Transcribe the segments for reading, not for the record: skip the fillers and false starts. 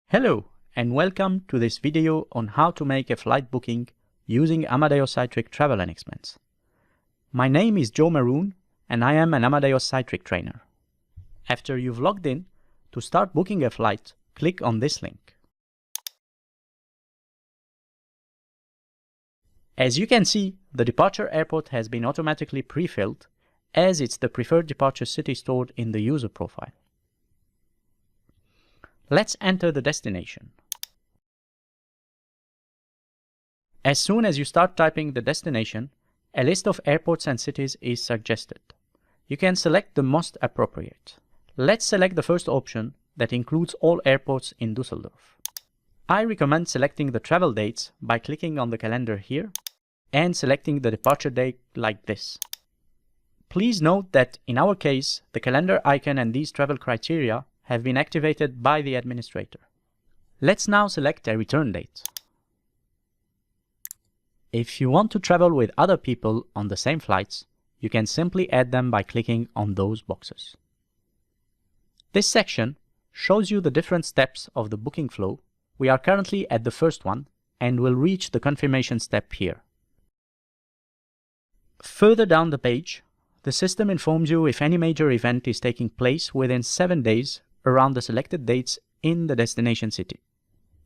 Hello and welcome to this video on how to make a flight booking using Amadeus Cytric Travel and Expense. My name is Joe Maroon and I am an Amadeus Cytric trainer. After you've logged in, to start booking a flight, click on this link. As you can see, the departure airport has been automatically pre-filled as it's the preferred departure city stored in the user profile. Let's enter the destination. As soon as you start typing the destination, a list of airports and cities is suggested. You can select the most appropriate. Let's select the first option that includes all airports in Düsseldorf. I recommend selecting the travel dates by clicking on the calendar here and selecting the departure date like this. Please note that in our case, the calendar icon and these travel criteria have been activated by the administrator. Let's now select a return date. If you want to travel with other people on the same flights, you can simply add them by clicking on those boxes. This section shows you the different steps of the booking flow. We are currently at the first one and will reach the confirmation step here. Further down the page, the system informs you if any major event is taking place within 7 days around the selected dates in the destination city.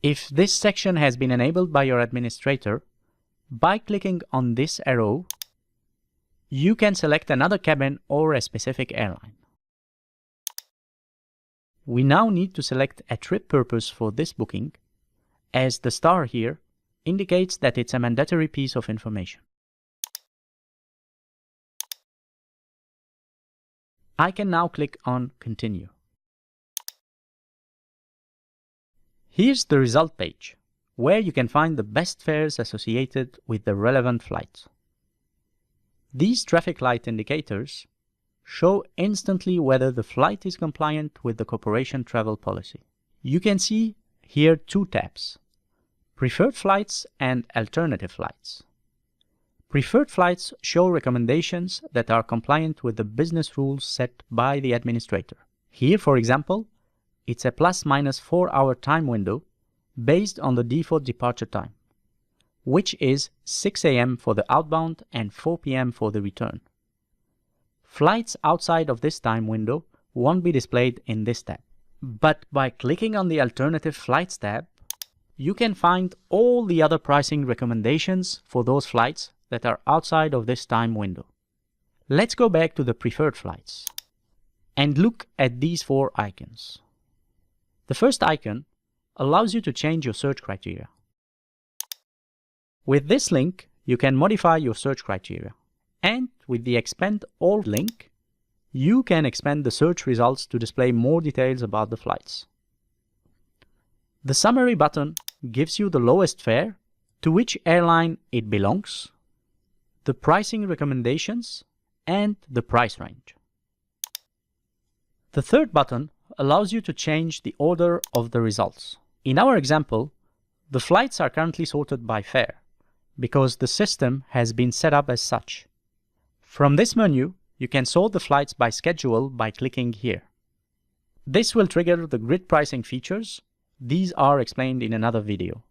If this section has been enabled by your administrator, by clicking on this arrow, you can select another cabin or a specific airline. We now need to select a trip purpose for this booking, as the star here indicates that it's a mandatory piece of information. I can now click on Continue. Here's the result page, where you can find the best fares associated with the relevant flight. These traffic light indicators show instantly whether the flight is compliant with the corporation travel policy. You can see here two tabs: Preferred Flights and Alternative Flights. Preferred flights show recommendations that are compliant with the business rules set by the administrator. Here, for example, it's a ± 4-hour time window based on the default departure time, which is 6 AM for the outbound and 4 PM for the return. Flights outside of this time window won't be displayed in this tab. But by clicking on the Alternative Flights tab, you can find all the other pricing recommendations for those flights that are outside of this time window. Let's go back to the preferred flights and look at these 4 icons. The first icon allows you to change your search criteria. With this link, you can modify your search criteria. And with the Expand All link, you can expand the search results to display more details about the flights. The Summary button gives you the lowest fare, to which airline it belongs, the pricing recommendations, and the price range. The third button allows you to change the order of the results. In our example, the flights are currently sorted by fare, because the system has been set up as such. From this menu, you can sort the flights by schedule by clicking here. This will trigger the grid pricing features. These are explained in another video.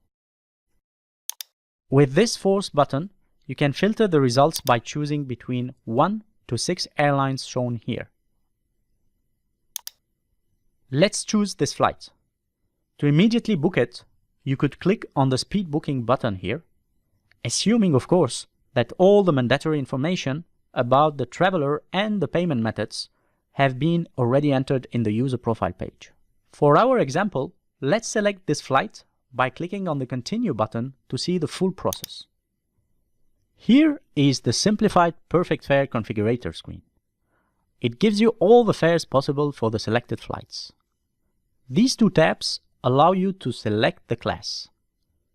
With this fourth button, you can filter the results by choosing between 1 to 6 airlines shown here. Let's choose this flight. To immediately book it, you could click on the Speed Booking button here, assuming, of course, that all the mandatory information about the traveler and the payment methods have been already entered in the user profile page. For our example, let's select this flight by clicking on the Continue button to see the full process. Here is the simplified Perfect Fare configurator screen. It gives you all the fares possible for the selected flights. These 2 tabs allow you to select the class.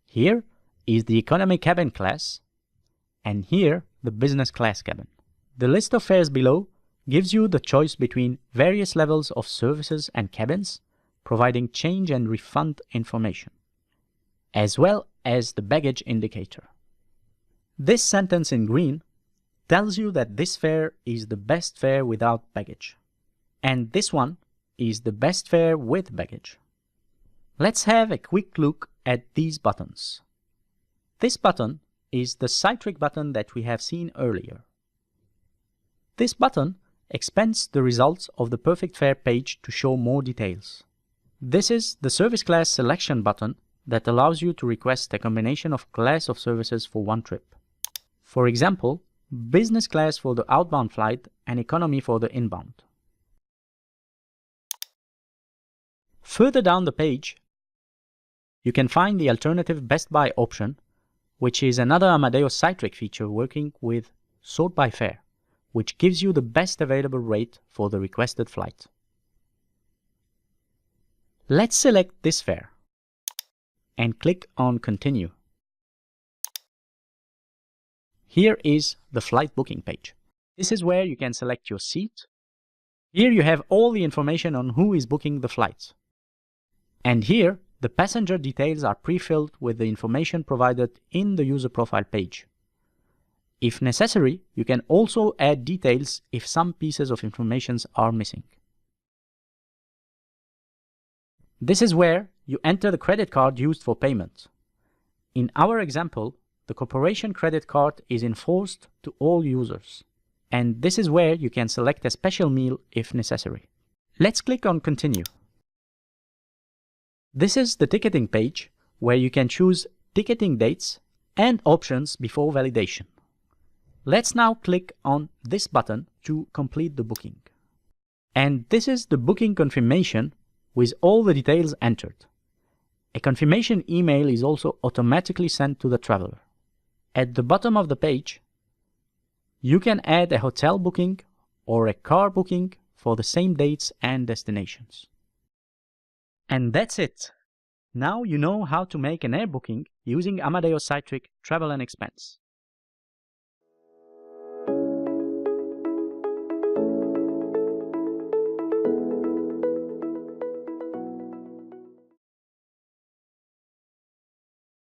Here is the Economy Cabin class, and here the Business Class cabin. The list of fares below gives you the choice between various levels of services and cabins, providing change and refund information, as well as the baggage indicator. This sentence in green tells you that this fare is the best fare without baggage, and this one is the best fare with baggage. Let's have a quick look at these buttons. This button is the Cytric button that we have seen earlier. This button expands the results of the Perfect Fare page to show more details. This is the Service Class Selection button that allows you to request a combination of class of services for one trip. For example, business class for the outbound flight and economy for the inbound. Further down the page, you can find the alternative Best By option, which is another Amadeus Cytric feature working with Sort by Fare, which gives you the best available rate for the requested flight. Let's select this fare and click on Continue. Here is the flight booking page. This is where you can select your seat. Here you have all the information on who is booking the flights. And here, the passenger details are pre-filled with the information provided in the user profile page. If necessary, you can also add details if some pieces of information are missing. This is where you enter the credit card used for payment. In our example, the corporation credit card is enforced to all users. And this is where you can select a special meal if necessary. Let's click on Continue. This is the ticketing page where you can choose ticketing dates and options before validation. Let's now click on this button to complete the booking. And this is the booking confirmation with all the details entered. A confirmation email is also automatically sent to the traveler. At the bottom of the page, you can add a hotel booking or a car booking for the same dates and destinations. And that's it. Now you know how to make an air booking using Amadeus Cytric Travel and Expense.